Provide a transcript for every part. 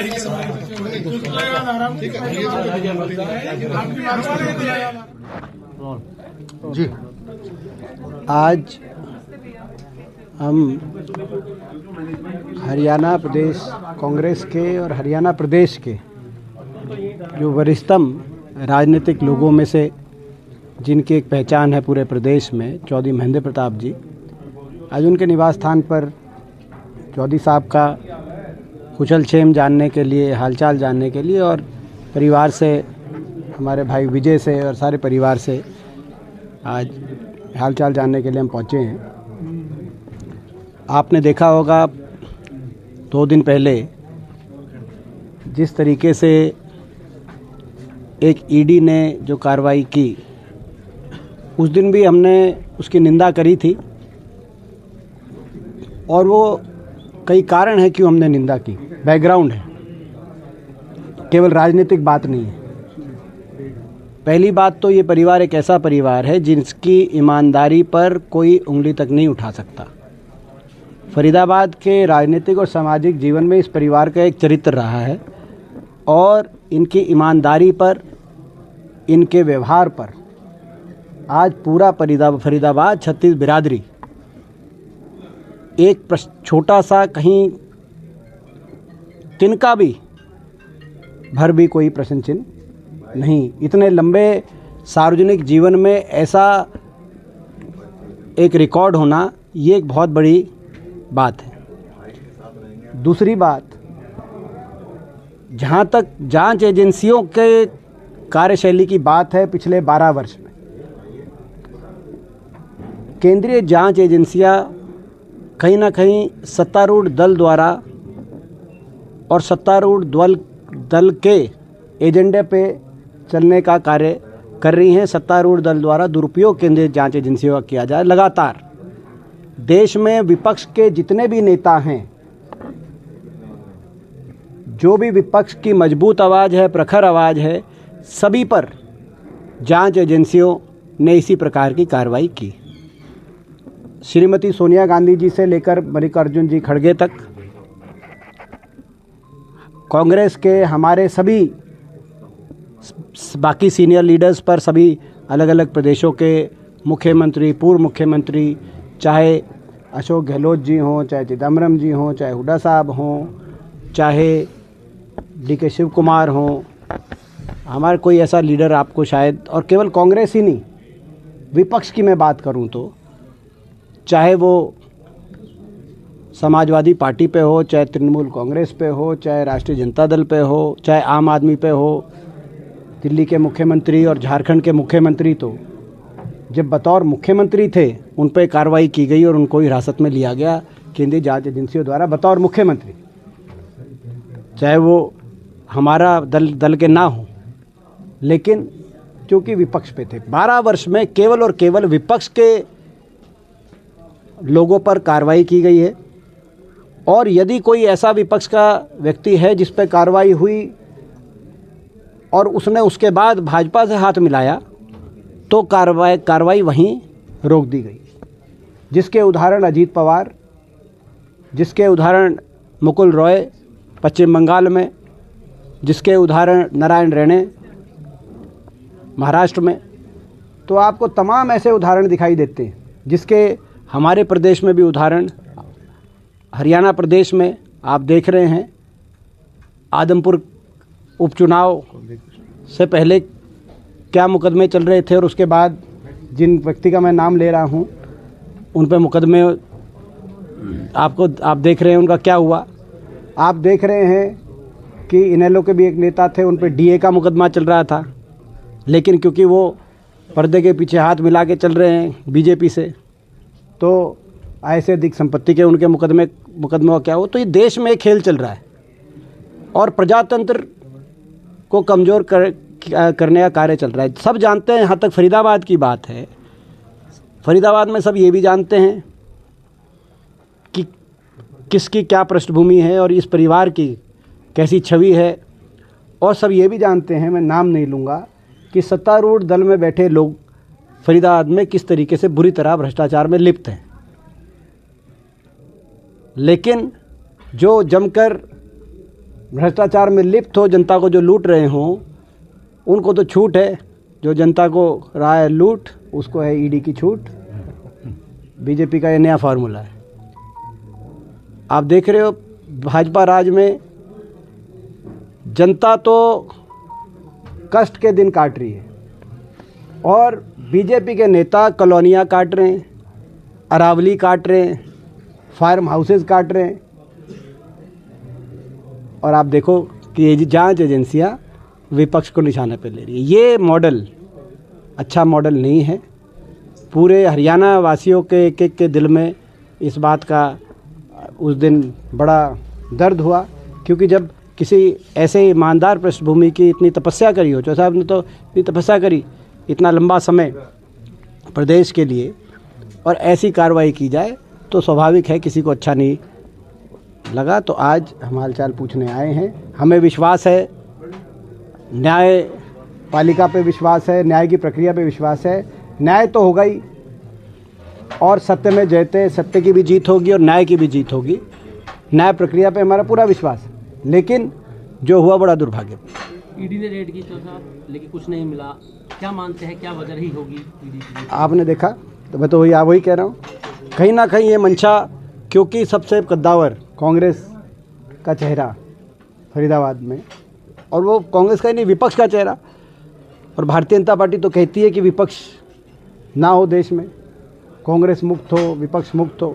जी, आज हम हरियाणा प्रदेश कांग्रेस के और हरियाणा प्रदेश के जो वरिष्ठतम राजनीतिक लोगों में से जिनकी एक पहचान है पूरे प्रदेश में, चौधरी महेंद्र प्रताप जी, आज उनके निवास स्थान पर चौधरी साहब का कुशल क्षेम जानने के लिए, हालचाल जानने के लिए और परिवार से, हमारे भाई विजय से और सारे परिवार से आज हालचाल जानने के लिए हम पहुँचे हैं। आपने देखा होगा 2 दिन पहले जिस तरीके से एक ईडी ने जो कार्रवाई की, उस दिन भी हमने उसकी निंदा करी थी और वो कई कारण है क्यों हमने निंदा की, बैकग्राउंड है, केवल राजनीतिक बात नहीं है। पहली बात तो ये परिवार एक ऐसा परिवार है जिसकी ईमानदारी पर कोई उंगली तक नहीं उठा सकता। फरीदाबाद के राजनीतिक और सामाजिक जीवन में इस परिवार का एक चरित्र रहा है और इनकी ईमानदारी पर, इनके व्यवहार पर आज पूरा फरीदाबाद 36 बिरादरी एक छोटा सा कहीं तिनका भी भर भी कोई प्रश्न चिन्ह नहीं। इतने लंबे सार्वजनिक जीवन में ऐसा एक रिकॉर्ड होना, ये एक बहुत बड़ी बात है। दूसरी बात, जहाँ तक जांच एजेंसियों के कार्यशैली की बात है, पिछले 12 वर्ष में केंद्रीय जांच एजेंसियां कहीं ना कहीं सत्तारूढ़ दल द्वारा और सत्तारूढ़ दल के एजेंडे पे चलने का कार्य कर रही हैं। सत्तारूढ़ दल द्वारा दुरुपयोग केंद्रीय जांच एजेंसियों का किया जाए। लगातार देश में विपक्ष के जितने भी नेता हैं, जो भी विपक्ष की मजबूत आवाज़ है, प्रखर आवाज़ है, सभी पर जांच एजेंसियों ने इसी प्रकार की कार्रवाई की। श्रीमती सोनिया गांधी जी से लेकर मल्लिकार्जुन जी खड़गे तक, कांग्रेस के हमारे सभी बाकी सीनियर लीडर्स पर, सभी अलग अलग प्रदेशों के मुख्यमंत्री, पूर्व मुख्यमंत्री, चाहे अशोक गहलोत जी हों, चाहे चिदम्बरम जी हों, चाहे हुड्डा साहब हों, चाहे DK शिव कुमार हों, हमारा कोई ऐसा लीडर आपको शायद, और केवल कांग्रेस ही नहीं, विपक्ष की मैं बात करूं तो चाहे वो समाजवादी पार्टी पे हो, चाहे तृणमूल कांग्रेस पे हो, चाहे राष्ट्रीय जनता दल पे हो, चाहे आम आदमी पे हो, दिल्ली के मुख्यमंत्री और झारखंड के मुख्यमंत्री तो जब बतौर मुख्यमंत्री थे उन पर कार्रवाई की गई और उनको हिरासत में लिया गया केंद्रीय जांच एजेंसियों द्वारा बतौर मुख्यमंत्री, चाहे वो हमारा दल के ना हो, लेकिन क्योंकि विपक्ष पे थे। 12 वर्ष में केवल और केवल विपक्ष के लोगों पर कार्रवाई की गई है और यदि कोई ऐसा विपक्ष का व्यक्ति है जिस पर कार्रवाई हुई और उसने उसके बाद भाजपा से हाथ मिलाया तो कार्रवाई वहीं रोक दी गई। जिसके उदाहरण अजीत पवार, जिसके उदाहरण मुकुल रॉय पश्चिम बंगाल में, जिसके उदाहरण नारायण राणे महाराष्ट्र में, तो आपको तमाम ऐसे उदाहरण दिखाई देते हैं। जिसके हमारे प्रदेश में भी उदाहरण, हरियाणा प्रदेश में आप देख रहे हैं, आदमपुर उपचुनाव से पहले क्या मुकदमे चल रहे थे और उसके बाद जिन व्यक्ति का मैं नाम ले रहा हूं उन पे मुकदमे आप देख रहे हैं उनका क्या हुआ। आप देख रहे हैं कि इनेलो के भी एक नेता थे, उन पे DA का मुकदमा चल रहा था, लेकिन क्योंकि वो पर्दे के पीछे हाथ मिला के चल रहे हैं बीजेपी से, तो ऐसे अधिक संपत्ति के उनके मुकदमे क्या हो। तो ये देश में एक खेल चल रहा है और प्रजातंत्र को कमज़ोर करने का कार्य चल रहा है। सब जानते हैं, यहाँ तक फरीदाबाद की बात है, फरीदाबाद में सब ये भी जानते हैं कि किसकी क्या पृष्ठभूमि है और इस परिवार की कैसी छवि है, और सब ये भी जानते हैं, मैं नाम नहीं लूँगा, कि सत्तारूढ़ दल में बैठे लोग फरीदाबाद में किस तरीके से बुरी तरह भ्रष्टाचार में लिप्त हैं। लेकिन जो जमकर भ्रष्टाचार में लिप्त हो, जनता को जो लूट रहे हों उनको तो छूट है, जो जनता को रहा है लूट उसको है ईडी की छूट। बीजेपी का ये नया फार्मूला है। आप देख रहे हो भाजपा राज में जनता तो कष्ट के दिन काट रही है और बीजेपी के नेता कॉलोनियाँ काट रहे हैं, अरावली काट रहे हैं, फार्म हाउसेज काट रहे हैं। और आप देखो कि ये जांच एजेंसियां विपक्ष को निशाने पर ले रही है। ये मॉडल अच्छा मॉडल नहीं है। पूरे हरियाणा वासियों के एक एक के दिल में इस बात का उस दिन बड़ा दर्द हुआ, क्योंकि जब किसी ऐसे ईमानदार पृष्ठभूमि की इतनी तपस्या करी हो, चौधरी साहब ने तो इतनी तपस्या करी इतना लंबा समय प्रदेश के लिए, और ऐसी कार्रवाई की जाए तो स्वाभाविक है किसी को अच्छा नहीं लगा। तो आज हम हालचाल पूछने आए हैं। हमें विश्वास है, न्यायपालिका पे विश्वास है, न्याय की प्रक्रिया पे विश्वास है। न्याय तो होगा ही और सत्य में जयते, सत्य की भी जीत होगी और न्याय की भी जीत होगी। न्याय प्रक्रिया पे हमारा पूरा विश्वास है, लेकिन जो हुआ बड़ा दुर्भाग्य। ईडी ने रेड की लेकिन कुछ नहीं मिला, क्या मानते हैं, क्या वजह रही होगी ईडी की? आपने देखा तो मैं तो वही कह रहा हूँ, कहीं ना कहीं ये मंशा, क्योंकि सबसे कद्दावर कांग्रेस का चेहरा फरीदाबाद में, और वो कांग्रेस का ही नहीं विपक्ष का चेहरा, और भारतीय जनता पार्टी तो कहती है कि विपक्ष ना हो देश में, कांग्रेस मुक्त हो, विपक्ष मुक्त हो,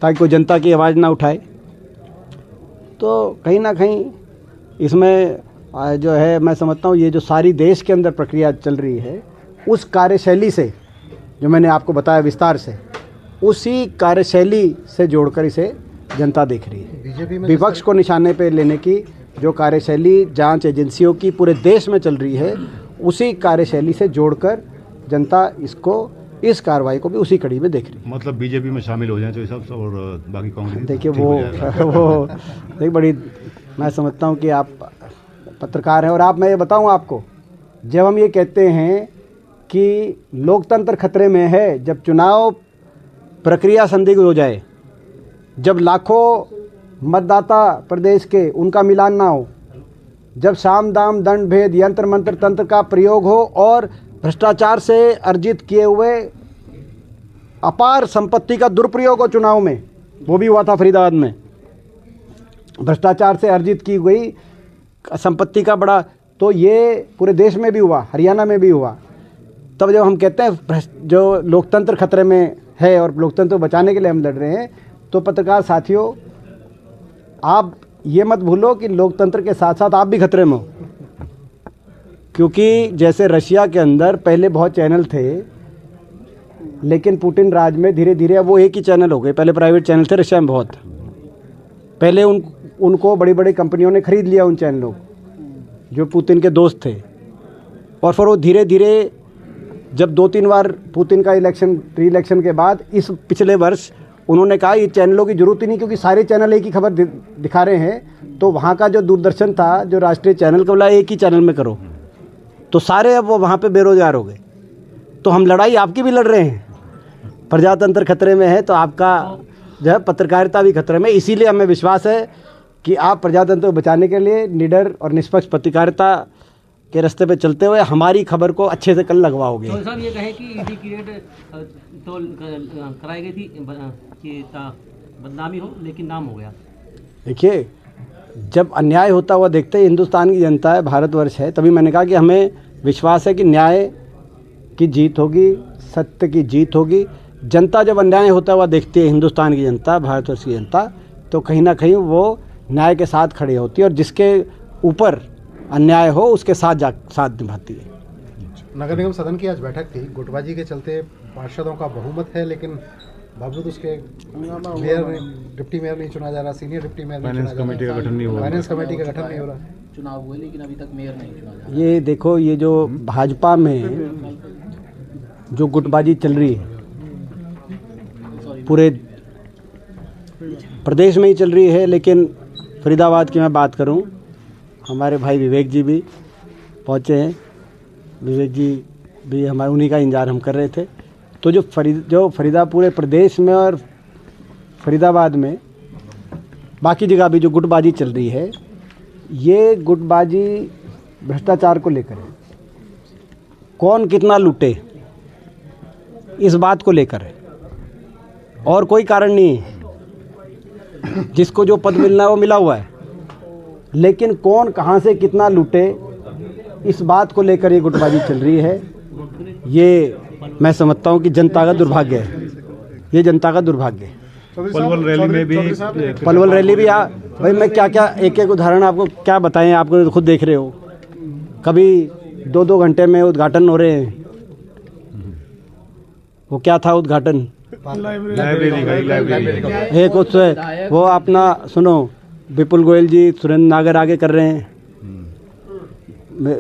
ताकि कोई जनता की आवाज़ ना उठाए। तो कहीं ना कहीं इसमें जो है मैं समझता हूँ ये जो सारी देश के अंदर प्रक्रिया चल रही है उस कार्यशैली से, जो मैंने आपको बताया विस्तार से, उसी कार्यशैली से जोड़कर इसे जनता देख रही है। बीजेपी में विपक्ष को निशाने पे लेने की जो कार्यशैली जांच एजेंसियों की पूरे देश में चल रही है, उसी कार्यशैली से जोड़कर जनता इसको, इस कार्रवाई को भी उसी कड़ी में देख रही है। मतलब बीजेपी में शामिल हो जाए तो सब और बाकी कांग्रेस, देखिए वो एक बड़ी, मैं समझता हूँ कि आप पत्रकार हैं और आप, मैं ये बताऊँ आपको, जब हम ये कहते हैं कि लोकतंत्र खतरे में है, जब चुनाव प्रक्रिया संदिग्ध हो जाए, जब लाखों मतदाता प्रदेश के उनका मिलान ना हो, जब साम दाम दंड भेद यंत्र मंत्र तंत्र का प्रयोग हो और भ्रष्टाचार से अर्जित किए हुए अपार संपत्ति का दुरुपयोग हो चुनाव में, वो भी हुआ था फरीदाबाद में, भ्रष्टाचार से अर्जित की गई संपत्ति का बड़ा, तो ये पूरे देश में भी हुआ, हरियाणा में भी हुआ। तब जब हम कहते हैं जो लोकतंत्र खतरे में है और लोकतंत्र को बचाने के लिए हम लड़ रहे हैं, तो पत्रकार साथियों आप ये मत भूलो कि लोकतंत्र के साथ साथ आप भी खतरे में हो, क्योंकि जैसे रशिया के अंदर पहले बहुत चैनल थे, लेकिन पुतिन राज में धीरे धीरे अब वो एक ही चैनल हो गए। पहले प्राइवेट चैनल थे रशिया में बहुत, पहले उनको बड़ी बड़ी कंपनियों ने खरीद लिया उन चैनलों जो पुतिन के दोस्त थे, और फिर वो धीरे धीरे जब 2-3 बार पुतिन का री-इलेक्शन के बाद इस पिछले वर्ष उन्होंने कहा ये चैनलों की जरूरत ही नहीं, क्योंकि सारे चैनल एक ही खबर दिखा रहे हैं, तो वहाँ का जो दूरदर्शन था, जो राष्ट्रीय चैनल का, बोला एक ही चैनल में करो, तो सारे अब वो वहाँ पे बेरोजगार हो गए। तो हम लड़ाई आपकी भी लड़ रहे हैं, प्रजातंत्र खतरे में है तो आपका जो है पत्रकारिता भी खतरे में। इसीलिए हमें विश्वास है कि आप प्रजातंत्र को बचाने के लिए निडर और निष्पक्ष पत्रकारिता के रास्ते पे चलते हुए हमारी खबर को अच्छे से कल लगवाओगे। तो साहब ये कहें कि ईडी की रेड तो कराई गई थी कि बदनामी हो, लेकिन नाम हो गया। देखिए, जब अन्याय होता हुआ देखते ही हिंदुस्तान की जनता है, भारतवर्ष है, तभी मैंने कहा कि हमें विश्वास है कि न्याय की जीत होगी, सत्य की जीत होगी। जनता जब अन्याय होता हुआ देखती है, हिंदुस्तान की जनता, भारतवर्ष की जनता, तो कहीं ना कहीं वो न्याय के साथ खड़ी होती है और जिसके ऊपर अन्याय हो उसके साथ निभाती है। नगर निगम सदन की आज बैठक थी। गुटबाजी के चलते पार्षदों का बहुमत है, लेकिन बावजूद उसके मेयर, डिप्टी मेयर नहीं चुना जा रहा, सीनियर डिप्टी मेयर नहीं चुना जा रहा, फाइनेंस कमेटी का गठन नहीं हो रहा, चुनाव हुए लेकिन अभी तक मेयर नहीं चुना जा रहा। ये देखो, ये जो भाजपा में जो गुटबाजी चल रही है पूरे प्रदेश में ही चल रही है, लेकिन फरीदाबाद की मैं बात करूं, हमारे भाई विवेक जी भी पहुंचे हैं। विवेक जी भी हमारे, उन्हीं का इंतजार हम कर रहे थे। तो जो फरीदाबाद पूरे प्रदेश में और फरीदाबाद में बाकी जगह भी जो गुटबाजी चल रही है, ये गुटबाजी भ्रष्टाचार को लेकर है, कौन कितना लूटे इस बात को लेकर है, और कोई कारण नहीं है। जिसको जो पद मिलना है वो मिला हुआ है, लेकिन कौन कहाँ से कितना लूटे इस बात को लेकर ये गुटबाजी चल रही है। ये मैं समझता हूँ कि जनता का दुर्भाग्य है, ये जनता का दुर्भाग्य है। पलवल रैली में भी पलवल रैली भी भाई मैं क्या क्या एक एक उदाहरण आपको क्या बताएं, आपको खुद देख रहे हो, कभी 2-2 घंटे में उद्घाटन हो रहे हैं। वो क्या था उद्घाटन, लाइब्रेरी का एक उससे वो अपना सुनो, विपुल गोयल जी सुरेंद्र नागर आगे कर रहे हैं,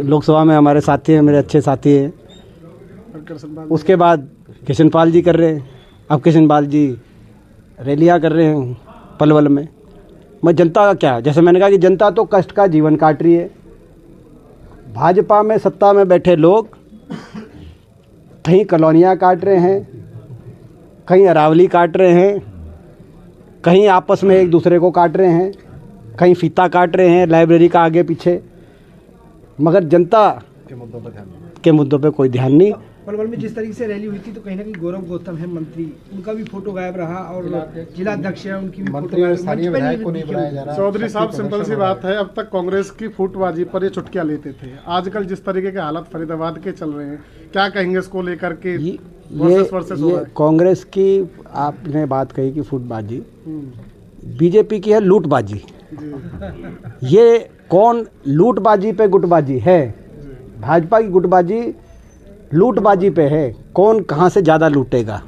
लोकसभा में हमारे साथी हैं, मेरे अच्छे साथी हैं। उसके बाद किशन पाल जी कर रहे हैं, अब किशन पाल जी रैलियाँ कर रहे हैं पलवल में। मैं जनता का क्या, जैसे मैंने कहा कि जनता तो कष्ट का जीवन काट रही है। भाजपा में सत्ता में बैठे लोग कहीं कॉलोनियाँ काट रहे हैं, कहीं अरावली काट रहे हैं, कहीं आपस में एक दूसरे को काट रहे हैं, कहीं फीता काट रहे हैं लाइब्रेरी का आगे पीछे, मगर जनता के मुद्दों पे कोई ध्यान नहीं। पलवल में जिस तरीके से रैली हुई थी तो कहीं ना कहीं गौरव गौतम है मंत्री, उनका भी फोटो गायब रहा, और जिला अध्यक्ष है उनकी भी फोटो गायब। स्थानीय विधायक को नहीं बनाया जा रहा। चौधरी साहब, सिंपल सी बात है, अब तक कांग्रेस की फूटबाजी पर ये चुटकियां लेते थे, आजकल जिस तरीके के हालात फरीदाबाद के चल रहे हैं, क्या कहेंगे इसको लेकर के? ये कांग्रेस की आपने बात कही कि फूटबाजी, बीजेपी की है लूटबाजी। ये कौन लूटबाजी पे गुटबाजी है, भाजपा की गुटबाजी लूटबाजी पे है, कौन कहाँ से ज़्यादा लूटेगा,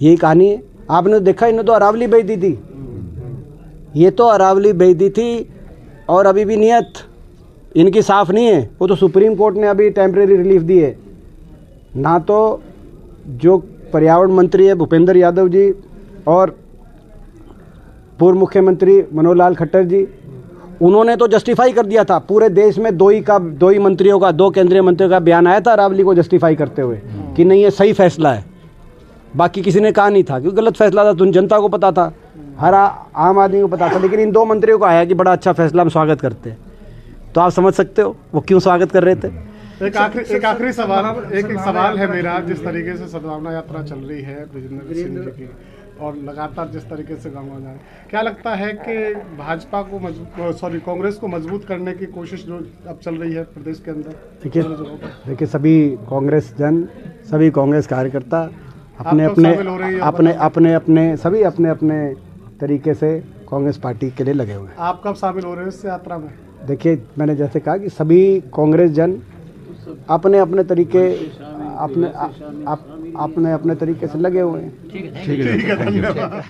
यही कहानी है। आपने देखा इन्होंने तो अरावली बेच दी थी, ये तो अरावली बेच दी थी, और अभी भी नियत इनकी साफ नहीं है। वो तो सुप्रीम कोर्ट ने अभी टेम्परेरी रिलीफ दी है ना। तो जो पर्यावरण मंत्री है भूपेंद्र यादव जी और पूर्व मुख्यमंत्री मनोहर लाल खट्टर जी, उन्होंने तो जस्टिफाई कर दिया था। पूरे देश में दो ही मंत्रियों का, 2 केंद्रीय मंत्रियों का बयान आया था अरावली को जस्टिफाई करते हुए कि नहीं ये सही फैसला है। बाकी किसी ने कहा नहीं था, क्योंकि गलत फैसला था, जनता को पता था, हर आम आदमी को पता था। लेकिन इन 2 मंत्रियों को आया कि बड़ा अच्छा फैसला, हम स्वागत करते हैं। तो आप समझ सकते हो वो क्यों स्वागत कर रहे थे। एक आखिरी सवाल है मेरा, जिस तरीके से सद्भावना यात्रा चल रही है बृजेंद्र सिंह जी की, और लगातार जिस तरीके से गाँव जा रहे, क्या लगता है कि भाजपा को कांग्रेस को मजबूत करने की कोशिश जो अब चल रही है प्रदेश के अंदर? देखिए सभी कांग्रेस जन, सभी कांग्रेस कार्यकर्ता अपने अपने तरीके से कांग्रेस पार्टी के लिए लगे हुए हैं। आप कब शामिल हो रहे हैं इस यात्रा में? देखिए मैंने जैसे कहा कि सभी कांग्रेस जन अपने अपने तरीके से लगे हुए हैं। ठीक है, धन्यवाद।